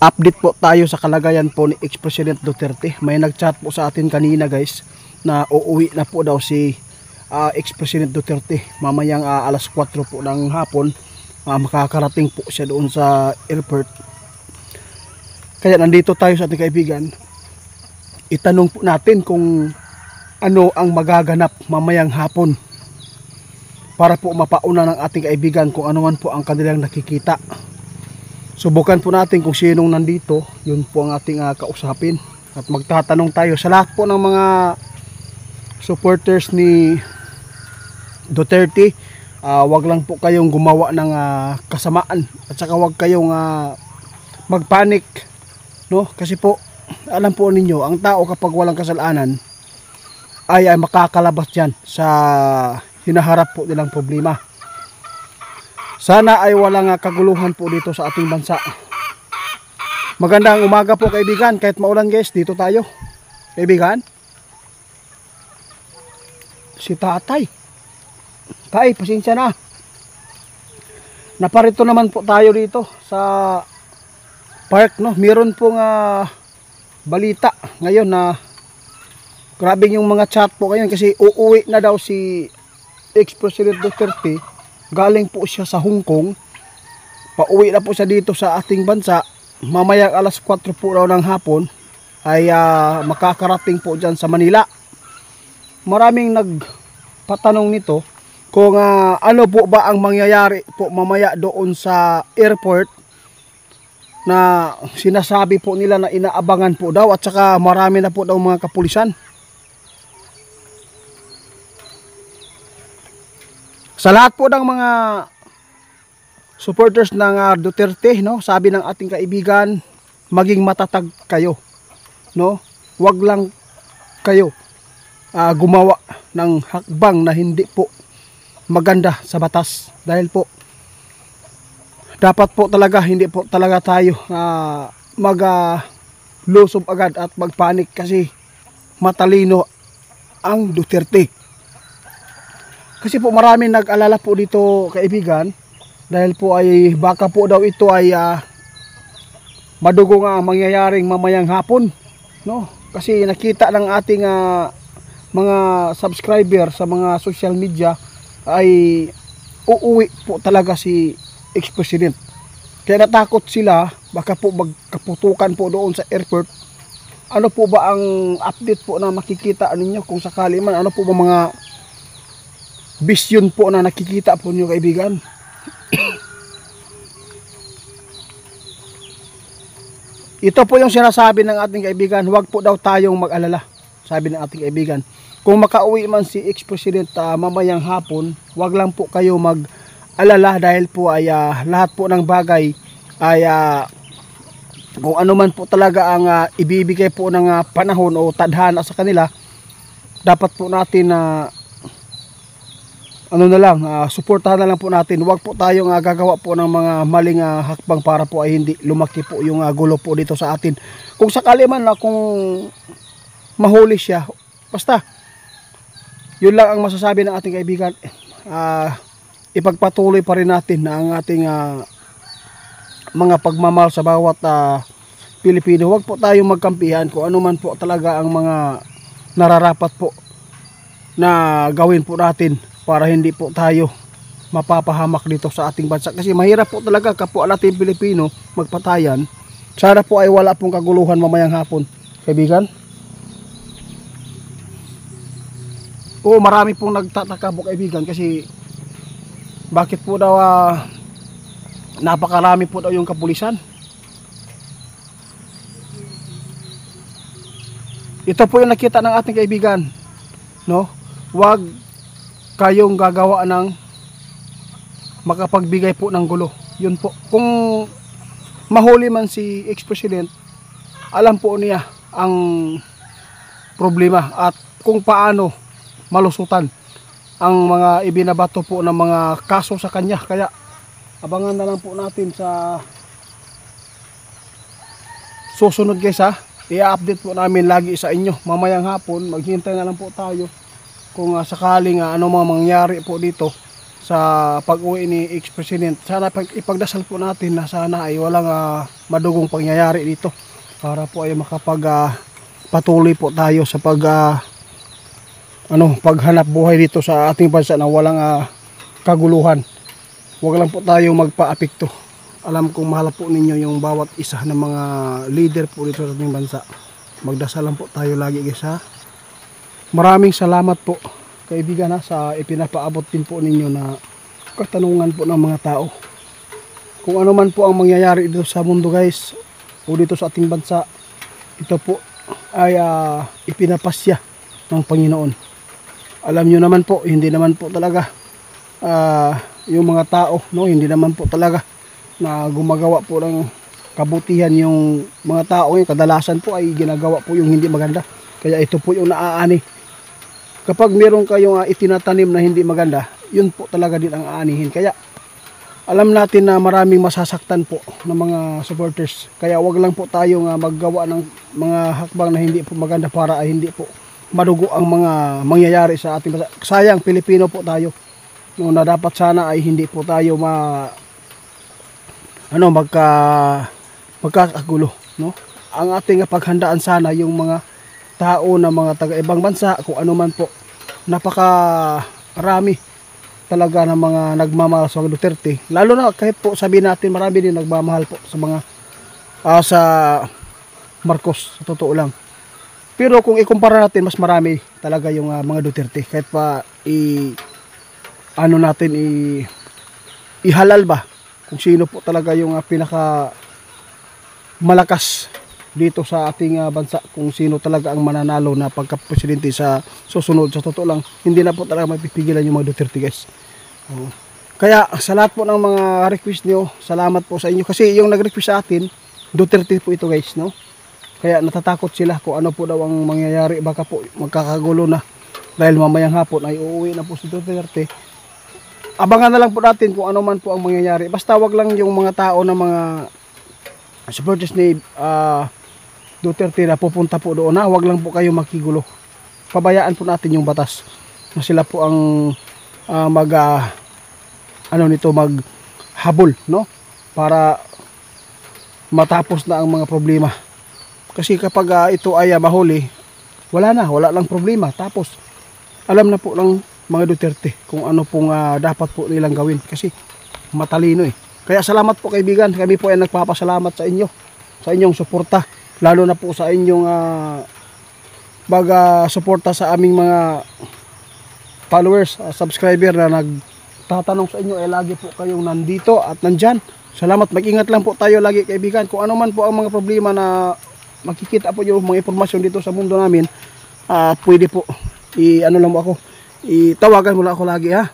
Update po tayo sa kalagayan po ni ex-President Duterte. May nag-chat po sa atin kanina guys na uuwi na po daw si ex-President Duterte. Mamayang alas 4 po ng hapon makakarating po siya doon sa airport. Kaya nandito tayo sa ating kaibigan. Itanong po natin kung ano ang magaganap mamayang hapon para po mapauna ng ating kaibigan kung ano man po ang kanilang nakikita. Subukan po natin kung sinong nandito, yun po ang ating kausapin. At magtatanong tayo sa lahat po ng mga supporters ni Duterte. Wag lang po kayong gumawa ng kasamaan at saka wag kayong magpanik, no? Kasi po alam po ninyo, ang tao kapag walang kasalanan ay makakalabas diyan sa hinaharap po nilang problema. Sana ay walang kaguluhan po dito sa ating bansa. Magandang umaga po kaibigan, kahit maulan guys, dito tayo. Kaibigan, si tatay. Tay, pasensya na. Naparito naman po tayo dito sa park, no? Meron pong balita ngayon na grabe yung mga chat po ngayon kasi uuwi na daw si ex-President Duterte. Galing po siya sa Hong Kong. Pauwi na po siya dito sa ating bansa. Mamayang alas 4 po raw ng hapon ay makakarating po dyan sa Manila. Maraming nagpatanong nito kung ano po ba ang mangyayari po mamaya doon sa airport na sinasabi po nila na inaabangan po daw at saka marami na po daw mga kapulisan. Sa lahat po ng mga supporters ng Duterte, no, sabi ng ating kaibigan, maging matatag kayo, no? Wag lang kayo gumawa ng hakbang na hindi po maganda sa batas dahil po dapat po talaga hindi po talaga tayo maglusob agad at magpanik kasi matalino ang Duterte. Kasi po maraming nag-alala po dito kaibigan dahil po ay baka po daw ito ay madugo nga mangyayaring mamayang hapon, no? Kasi nakita ng ating mga subscriber sa mga social media ay uuwi po talaga si ex-president. Kaya natakot sila baka po magkaputukan po doon sa airport. Ano po ba ang update po na makikita ninyo kung sakali man? Ano po ba mga vision po na nakikita po niyo kaibigan? Ito po yung sinasabi ng ating kaibigan, huwag po daw tayong mag-alala. Sabi ng ating kaibigan, kung makauwi man si ex-president mamayang hapon, huwag lang po kayo mag-alala dahil po ay lahat po ng bagay ay kung ano man po talaga ang ibibigay po ng panahon o tadhana sa kanila, dapat po natin suportahan na lang po natin. Huwag po tayong gagawa po ng mga maling hakbang para po ay hindi lumaki po yung gulo po dito sa atin. Kung sakali man kung mahuli siya, basta yun lang ang masasabi ng ating kaibigan. Ipagpatuloy pa rin natin na ang ating mga pagmamahal sa bawat Pilipino. Huwag po tayong magkampihan kung ano man po talaga ang mga nararapat po na gawin po natin para hindi po tayo mapapahamak dito sa ating bansa. Kasi mahirap po talaga kapwa natin Pilipino magpatayan. Sana po ay wala pong kaguluhan mamayang hapon, kaibigan. Oo, marami pong nagtataka po kaibigan kasi bakit po daw napakarami po daw yung kapulisan. Ito po yung nakita ng ating kaibigan, no? Huwag kayong gagawa ng makapagbigay po ng gulo. Yun po. Kung mahuli man si ex-president, alam po niya ang problema at kung paano malusutan ang mga ibinabato po ng mga kaso sa kanya. Kaya abangan na lang po natin sa susunod guys i-update po namin lagi sa inyo. Mamayang hapon maghintay na lang po tayo kung sakaling ano mga mangyari po dito sa pag-uwi ni ex-president. Sana ipagdasal po natin na sana ay walang madugong pangyayari dito para po ay patuloy po tayo sa paghanap buhay dito sa ating bansa na walang kaguluhan. Huwag lang po tayo magpa-apekto. Alam kong mahal po ninyo yung bawat isa ng mga leader po dito sa ating bansa. Magdasal lang po tayo lagi guys ha. Maraming salamat po kaibigan sa ipinapaabot din po ninyo na katanungan po ng mga tao. Kung ano man po ang mangyayari dito sa mundo guys o dito sa ating bansa, ito po ay ipinapasya ng Panginoon. Alam nyo naman po, hindi naman po talaga yung mga tao, hindi naman po talaga na gumagawa po ng kabutihan yung mga tao. Yung kadalasan po ay ginagawa po yung hindi maganda. Kaya ito po yung naaani. Kapag meron kayong itinatanim na hindi maganda, yun po talaga din ang aanihin. Kaya alam natin na maraming masasaktan po ng mga supporters. Kaya wag lang po tayong maggawa ng mga hakbang na hindi po maganda para hindi po madugo ang mga mangyayari sa ating bansa. Sayang, Pilipino po tayo. Na dapat sana ay hindi po tayo magkakagulo, no? Ang ating paghandaan sana yung mga tao na mga taga-ibang bansa, kung ano man po, napakarami talaga ng mga nagmamahal sa Duterte. Lalo na kahit po sabihin natin marami din nagmamahal po sa mga sa Marcos, sa totoo lang. Pero kung ikumpara natin, mas marami talaga yung mga Duterte. Kahit pa ihalal ba kung sino po talaga yung pinaka malakas dito sa ating bansa, kung sino talaga ang mananalo na pagka-presidente sa susunod. Sa totoo lang, hindi na po talaga mapipigilan yung mga Duterte guys. Kaya sa lahat po ng mga request nyo, salamat po sa inyo. Kasi yung nag-request sa atin, Duterte po ito guys, no? Kaya natatakot sila kung ano po daw ang mangyayari. Baka po magkakagulo na dahil mamayang hapon ay uuwi na po si Duterte. Abangan na lang po natin kung ano man po ang mangyayari. Basta wag lang yung mga tao na mga supporters ni Duterte na pupunta po doon na. Wag lang po kayo makigulo. Pabayaan po natin yung batas na sila po ang maghabol, no? Para matapos na ang mga problema. Kasi kapag ito ay mahuli, wala lang problema. Tapos alam na po lang mga Duterte kung ano pong dapat po nilang gawin kasi matalino eh. Kaya salamat po kaibigan, kami po ay nagpapasalamat sa inyo, sa inyong suporta, lalo na po sa inyong suporta sa aming mga followers, subscriber na nagtatanong sa inyo, lagi po kayong nandito at nandyan. Salamat, mag-ingat lang po tayo lagi kaibigan. Kung ano man po ang mga problema na makikita po yung mga impormasyon dito sa mundo namin, pwede po, itawagan mo lang ako lagi ha.